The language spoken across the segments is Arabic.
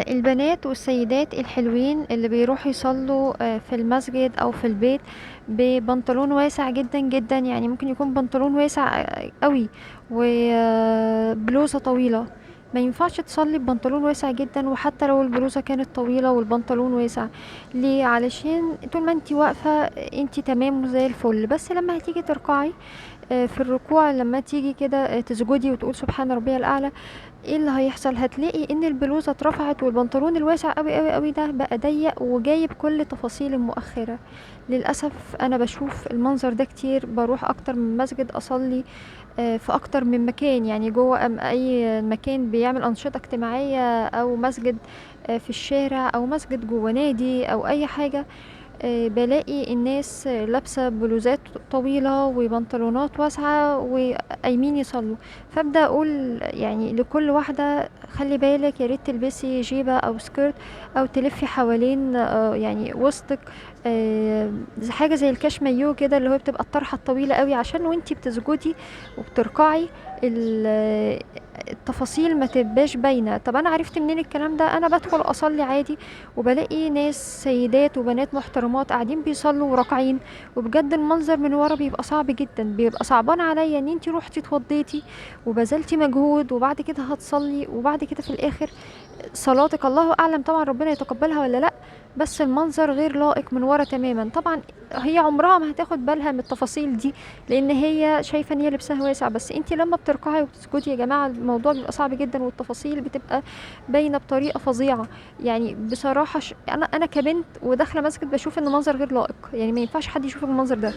البنات والسيدات الحلوين اللي بيروحوا يصلوا في المسجد او في البيت ببنطلون واسع جدا جدا، يعني ممكن يكون بنطلون واسع قوي وبلوزة طويلة. ما ينفعش تصلي ببنطلون واسع جدا، وحتى لو البلوزة كانت طويلة والبنطلون واسع. ليه؟ علشان طول ما انتي واقفة انتي تمام وزي الفل، بس لما هتيجي تركعي في الركوع، لما تيجي كده تسجدي وتقول سبحان ربي الاعلى، ايه اللي هيحصل؟ هتلاقي ان البلوزة اترفعت والبنطلون الواسع قوي قوي قوي ده بقى ضيق وجايب كل تفاصيل المؤخرة. للأسف انا بشوف المنظر ده كتير، بروح اكتر من مسجد اصلي في اكتر من مكان، يعني جوه اي مكان بيعمل انشطة اجتماعية، او مسجد في الشارع، او مسجد جوه نادي او اي حاجة. بالاقي الناس لابسة بلوزات طويلة وبنطلونات واسعة وقايمين يصلوا. فابدأ اقول يعني لكل واحدة خلي بالك، يا ريت تلبسي جيبة او سكيرت، او تلفي حوالين يعني وسطك حاجة زي الكاش مايو كده، اللي هو بتبقى الطرحة الطويلة قوي، عشان وانتي بتسجدي وبتركعي ال- التفاصيل ما تبقاش باينة. طب انا عرفت منين الكلام ده؟ انا بدخل اصلي عادي وبلاقي ناس سيدات وبنات محترمات قاعدين بيصلوا وراكعين، وبجد المنظر من ورا بيبقى صعب جدا، بيبقى صعبان عليا ان انتي روحتي اتوضيتي وبذلتي مجهود وبعد كده هتصلي، وبعد كده في الاخر صلاتك الله اعلم طبعا ربنا يتقبلها ولا لا، بس المنظر غير لائق من ورا تماما. طبعا هي عمرها ما هتاخد بالها من التفاصيل دي، لان هي شايفه ان هي لبسها واسع، بس انتي لما بتركعي وبتسجدي يا جماعه الموضوع بيبقى صعب جدا، والتفاصيل بتبقى باينه بطريقه فظيعه. يعني بصراحه انا كبنت وداخله مسجد بشوف ان منظر غير لائق، يعني ما ينفعش حد يشوف المنظر ده.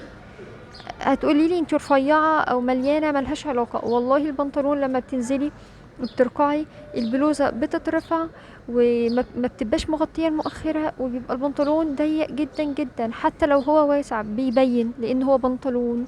هتقولي لي انت رفيعه او مليانه، ملهاش علاقه، والله البنطلون لما بتنزلي وبتركعي البلوزه بتترفع وما بتبقاش مغطيه المؤخره، وبيبقى البنطلون ضيق جدا جدا، حتى لو هو واسع بيبين لان هو بنطلون،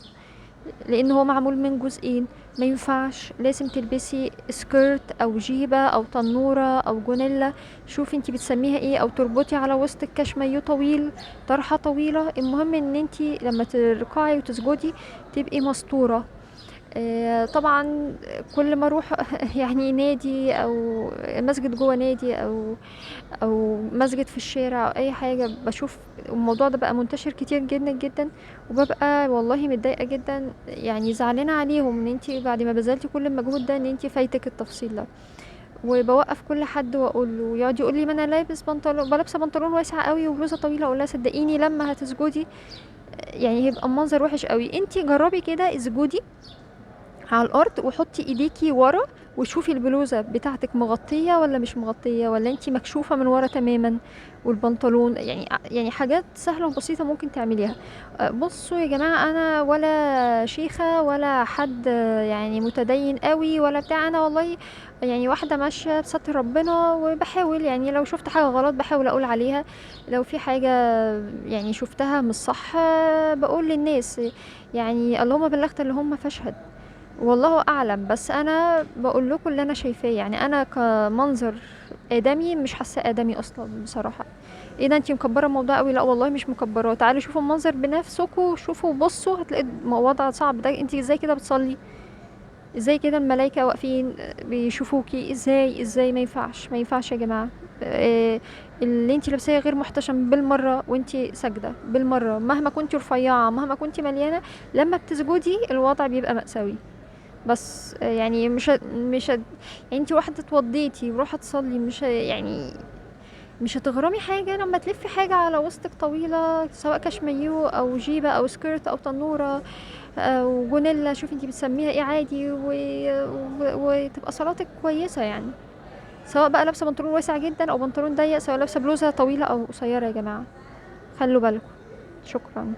لان هو معمول من جزئين. ما ينفعش، لازم تلبسي سكيرت او جيبة او تنورة او جونيلا، شوفي انتي بتسميها ايه، او تربطي على وسط الكاش مايو طويل، طرحة طويلة. المهم ان انتي لما تركعي وتسجدي تبقي مستورة. طبعا كل ما اروح يعني نادي او مسجد جوه نادي او مسجد في الشارع او اي حاجه، بشوف الموضوع ده بقى منتشر كتير جدا جدا، وببقى والله متضايقه جدا، يعني زعلانه عليهم ان انتي بعد ما بذلتي كل المجهود ده ان انتي فايتك التفصيل ده. وبوقف كل حد واقول له، يقعد يقول لي ما انا لابس بنطلون، بلبس بنطلون واسع قوي وبلوزه طويله، اقول لها صدقيني لما هتسجدي يعني هيبقى المنظر وحش قوي. انتي جربي كده، اسجدي على الارض وحطي ايديكي ورا وشوفي البلوزه بتاعتك مغطيه ولا مش مغطيه، ولا انتي مكشوفه من ورا تماما، والبنطلون يعني حاجات سهله وبسيطه ممكن تعمليها. بصوا يا جماعه، انا ولا شيخه ولا حد يعني متدين قوي ولا بتاع، انا والله يعني واحده ماشيه بستر ربنا، وبحاول يعني لو شفت حاجه غلط بحاول اقول عليها، لو في حاجه يعني شفتها مش صح بقول للناس، يعني اللهم بلغت اللي هم فاشهد، والله اعلم. بس انا بقول لكم اللي انا شايفاه، يعني انا كمنظر ادمي مش حاسه ادمي اصلا بصراحه. ايه ده انتي مكبره الموضوع قوي؟ لا والله مش مكبره، تعالوا شوفوا المنظر بنفسكم، شوفوا بصوا هتلاقي وضع صعب. ده انتي ازاي كده بتصلي؟ ازاي كده الملائكه واقفين بيشوفوكي؟ ازاي؟ ما ينفعش، ما ينفعش يا جماعه. اللي انتي لابساه غير محتشم بالمره، وانتي ساجده بالمره، مهما كنتي رفيعه مهما كنتي مليانه، لما بتسجدي الوضع بيبقى مأساوي. بس يعني يعني انتي واحدة اتوضيتي وراحة تصلي، مش يعني مش هتغرمي حاجة لما تلفي حاجة على وسطك طويلة، سواء كاشميو او جيبة او سكيرت او تنورة او جونيلا، شوفي انتي بتسميها ايه عادي، وتبقى صلاتك كويسة يعني. سواء بقى لابسة بنطلون واسع جدا او بنطلون ضيق، سواء لابسة بلوزة طويلة او قصيرة، يا جماعة خلوا بالكم. شكرا.